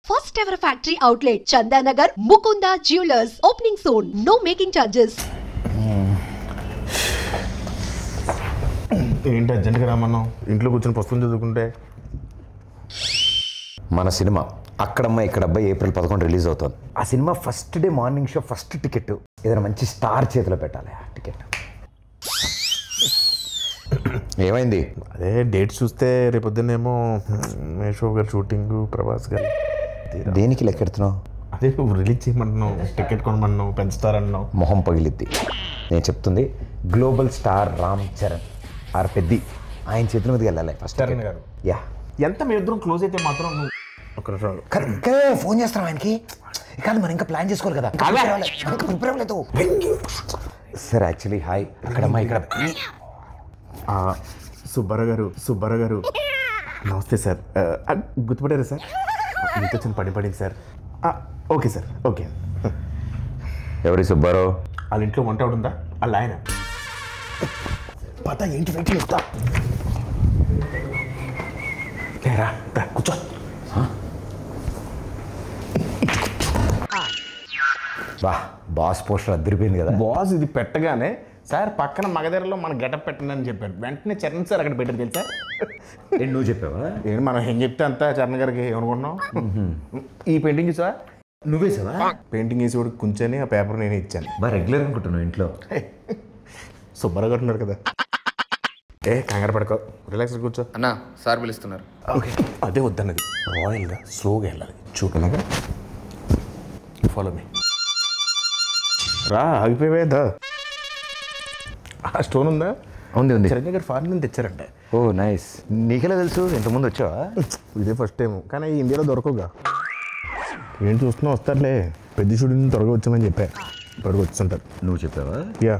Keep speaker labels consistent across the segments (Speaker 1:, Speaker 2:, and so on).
Speaker 1: First ever factory outlet, Chandanagar, Mukunda Jewelers. Opening soon. No making charges.
Speaker 2: ఏంటి అర్జెంట్గా రామన్నాం? ఇంట్లో కూర్చొని పుస్తకం చదువుకుంటే.
Speaker 3: మన సినిమా అక్కడమ్మ ఇక్కడబ్బాయి ఏప్రిల్ 11 రిలీజ్ అవుతుంది. ఆ cinema first day morning show first ticket ఏదైనా మంచి స్టార్ చేతిలో పెట్టాలి. ఆ టికెట్ ఏమైంది?
Speaker 2: అదే డేట్ చూస్తే రేపొద్దునేమో మేషో గారు షూటింగ్, ప్రభాస్ గారు.
Speaker 3: దేనికి లెక్కెడుతున్నావు?
Speaker 2: అదే నువ్వు రిలీజ్ చేయమంటున్నావు, టికెట్ కొనమన్నావు, పెంచుతారన్నావు.
Speaker 3: మొహం పగిలిద్ది. నేను చెప్తుంది గ్లోబల్ స్టార్ రామ్ చరణ్ ఆర్ పెద్ది ఆయన చేతుల మీదకి వెళ్ళాలి ఫస్ట్.
Speaker 2: చరణ్ గారు
Speaker 3: యా
Speaker 2: ఎంత మీ ఇద్దరం క్లోజ్ అయితే మాత్రం నువ్వు ఒక
Speaker 3: ఫోన్ చేస్తాం ఆయనకి. కాదు మనం ఇంకా ప్లాన్ చేసుకోవాలి కదా. ప్రిపేర్ అవ్వలేదు సార్. యాక్చువల్లీ హాయ్ అక్కడమ్మా ఇక్కడ
Speaker 2: సుబ్బారావు గారు నమస్తే సార్. గుర్తుపడారా సార్? మీతో చిన్న పడింది సార్. Okay sir, okay.
Speaker 3: ఎవరి సుబ్బారావు?
Speaker 2: వాళ్ళ ఇంట్లో వంట ఉందా? వాళ్ళ ఆయన పత ఏంటి వెయిట్ చేస్తా లేరా, కూర్చో.
Speaker 3: బాస్ పోస్టర్ అద్దరిపోయింది కదా.
Speaker 2: బాస్ ఇది పెట్టగానే సార్ పక్కన మగధరలో మన గెటప్ పెట్టండి అని చెప్పాడు. వెంటనే చరణ్ సార్ అక్కడ పెట్టారు తెలుసా?
Speaker 3: నువ్వు చెప్పావా?
Speaker 2: ఏంటి మనం ఏం చెప్తే అంతా చరణ్ గారికి ఏమనుకుంటున్నాం. ఈ పెయింటింగ్ చూసా?
Speaker 3: నువ్వే సార్
Speaker 2: పెయింటింగ్ వేసి కూడా కూర్చొని ఆ పేపర్ నేనే ఇచ్చాను.
Speaker 3: రెగ్యులర్ అనుకుంటున్నావు ఇంట్లో.
Speaker 2: సుబ్బారావు గారు ఉన్నారు కదా. కంగారు పడుకో, రిలాక్స్ కూర్చో.
Speaker 4: అన్నా సార్ పిలుస్తున్నారు.
Speaker 2: ఓకే అదే వద్దన్నది. రాయల్గా స్లోగా వెళ్ళాలి. చూడనగా ఫాలో మీ. రా ఆగిపోయేదా? ఆ స్టోన్ ఉందా?
Speaker 3: ఉంది ఉంది.
Speaker 2: చరణ్ గారు ఫారెన్ నుంచి తెచ్చారంట.
Speaker 3: ఓ నైస్. నీకెలా తెలుసు? ఇంతకుముందు వచ్చావా?
Speaker 2: ఇదే ఫస్ట్ టైం, కానీ ఇండియాలో దొరకవుగా. ఏంటి చూస్తున్నా? వస్తారులే, పెద్ద షూటింగ్ త్వరగా వచ్చామని చెప్పా. త్వరగా వచ్చుంటారు.
Speaker 3: నువ్వు చెప్పావా?
Speaker 2: యా.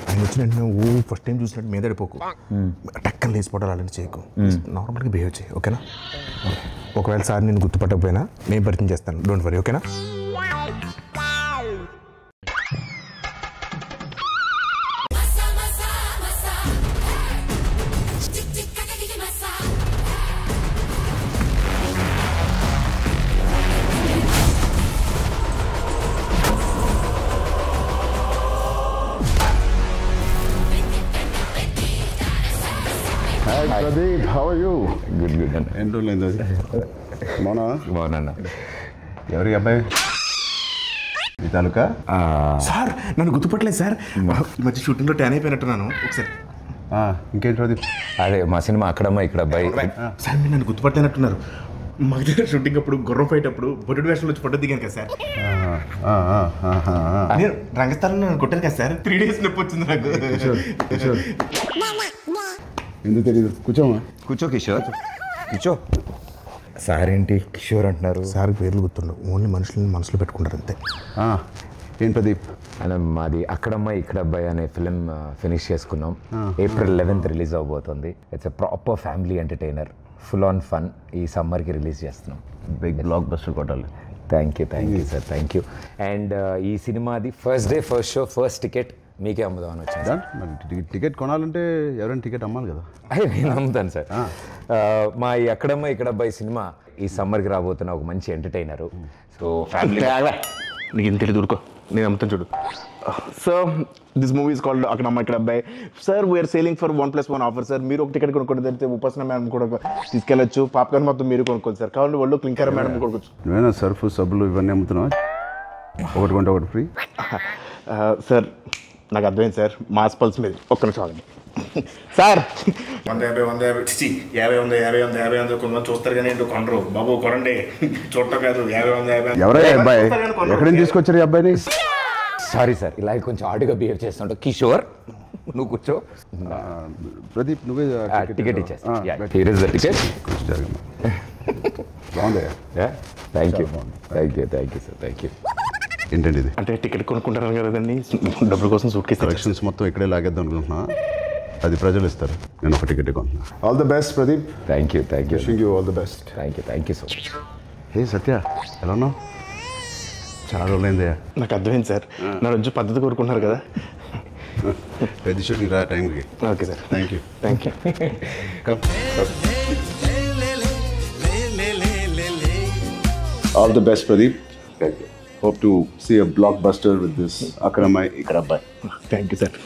Speaker 2: ఆయన వచ్చిన వెంటనే ఫస్ట్ టైం చూసినట్టు మీద పడిపోకు, టక్కన లేచిపోవడాలు అలాంటి చేయకు. నార్మల్గా బిహేవ్ చేయి, ఓకేనా? ఒకవేళ సార్ నేను గుర్తుపట్టకపోయినా నేను పరిచయం చేస్తాను, డోంట్ వరీ, ఓకేనా?
Speaker 5: Pradeep, how are you?
Speaker 3: Good good అన్న.
Speaker 5: ఎన్ని రోజులైంది అది?
Speaker 3: బాగున్నా.
Speaker 5: ఎవరి అబ్బాయి? మీ తాలూకా?
Speaker 2: సార్ నన్ను గుర్తుపట్టలేదు సార్. ఈ మధ్య షూటింగ్లో ట్యాన్ అయిపోయినట్టున్నాను. ఒకసారి
Speaker 5: ఇంకేంటి ప్రదీప్?
Speaker 3: అదే మా సినిమా అక్కడమ్మా ఇక్కడ అబ్బాయి.
Speaker 2: సార్ మీరు నన్ను గుర్తుపట్టలేనట్టున్నారు. మా దగ్గర షూటింగ్ అప్పుడు గుర్రం ఫైట్ అప్పుడు బొడ్డు వేషంలో వచ్చి ఫోటో దిగాను కదా సార్. నేను రంగస్థలంలో నన్ను కొట్టాను కదా సార్. 3 days నొప్పి వచ్చింది నాకు.
Speaker 5: ఎందుకు తెలియదు? కూర్చోమా.
Speaker 3: కూర్చో కిషోర్, కూర్చో. సార్ ఏంటి కిషోర్ అంటున్నారు?
Speaker 2: సార్ పేర్లు గుర్తుండవు, ఓన్లీ మనుషులని మనసులో పెట్టుకుంటారు అంతే.
Speaker 5: ఏం ప్రదీప్?
Speaker 3: అలా మాది అక్కడమ్మ ఇక్కడ అబ్బాయి అనే ఫిలిం ఫినిష్ చేసుకున్నాం. ఏప్రిల్ 11th రిలీజ్ అవబోతుంది. It's a proper family entertainer, full on fun. ఈ సమ్మర్కి రిలీజ్ చేస్తున్నాం.
Speaker 5: బిగ్ బ్లాక్ బస్టర్ కొట్టాలి.
Speaker 3: Thank you sir, thank you. And ఈ సినిమాది first day first show first ticket మీకే అమ్ముదామని వచ్చింది.
Speaker 5: మరి టికెట్ కొనాలంటే ఎవరైనా టికెట్ అమ్మాలి కదా.
Speaker 3: నేను అమ్ముతాను సార్. మా ఈ అక్కడమ్మ ఇక్కడ అబ్బాయి సినిమా ఈ సమ్మర్కి రాబోతున్న ఒక మంచి ఎంటర్టైనరు. సో ఫ్యామిలీ
Speaker 2: నీకు ఇంత తెలియదు, ఊరుకో, నేను అమ్ముతాను చూడు. So this movie is called అక్కడమ్మ ఇక్కడ అబ్బాయి. Sir we're selling for 1+1 offer sir. మీరు ఒక టికెట్ కొనుక్కోండి, తెలిస్తే ఉపాసన మేడం కూడా తీసుకెళ్ళచ్చు. పాప్కార్న్ మొత్తం మీరు కొనుక్కోండి సార్. కావాలి వాళ్ళు క్లింకర్ మేడం కొనుక్కోవచ్చు.
Speaker 5: నువ్వేనా సర్ఫ్ సబ్బులు ఇవన్నీ అమ్ముతున్నావా? ఒకటి కొంటే ఒకటి ఫ్రీ.
Speaker 2: సార్ నాకు అర్థమైంది సార్, మాస్ పల్స్ మీద. ఒక్క నిమిషం ఆగండి సార్. 150 కొంతమంది చూస్తారు కానీ ఏంటో కొనరు. బాబు కొనండి, చూడటం కాదు. 50
Speaker 5: ఎవరయ్యా అబ్బాయి? ఎక్కడి నుంచి తీసుకొచ్చారు ఈ అబ్బాయిని?
Speaker 3: సారీ సార్, ఇలా కొంచెం ఆడుగా బిహేవ్ చేస్తుంటా. కిషోర్ నువ్వు కూర్చో.
Speaker 5: ప్రదీప్ నువ్వే
Speaker 3: టికెట్ ఇచ్చేస్తా. Here is the ticket.
Speaker 5: బాగుందయ్యా.
Speaker 3: Thank you sir, thank you.
Speaker 5: ఏంటండి ఇది?
Speaker 2: అంటే టికెట్ కొనుక్కుంటారు కదండి, డబ్బుల కోసం సూట్ కేసు
Speaker 5: కలెక్షన్స్ మొత్తం ఇక్కడే లాగేద్దాం అనుకుంటున్నా. అది ప్రజలు ఇస్తారు, నేను ఒక టికెట్ కొంటున్నా. All the best Pradeep.
Speaker 3: Thank you
Speaker 5: wishing you all the best.
Speaker 3: Thank you so much.
Speaker 5: Hey Satya, ఎలా ఉన్నావు? చాలా రోజులైందయ్యా.
Speaker 2: నాకు అర్థమైంది సార్, నా రోజు పద్ధతి కోరుకుంటున్నారు కదా.
Speaker 5: పెద్ద షూటింగ్ రా టైంకి.
Speaker 2: Okay sir,
Speaker 5: thank you.
Speaker 2: Thank you.
Speaker 5: All the best Pradeep. Hope to see a blockbuster with this అక్కడ అమ్మాయి ఇక్కడ అబ్బాయి.
Speaker 2: Thank you sir.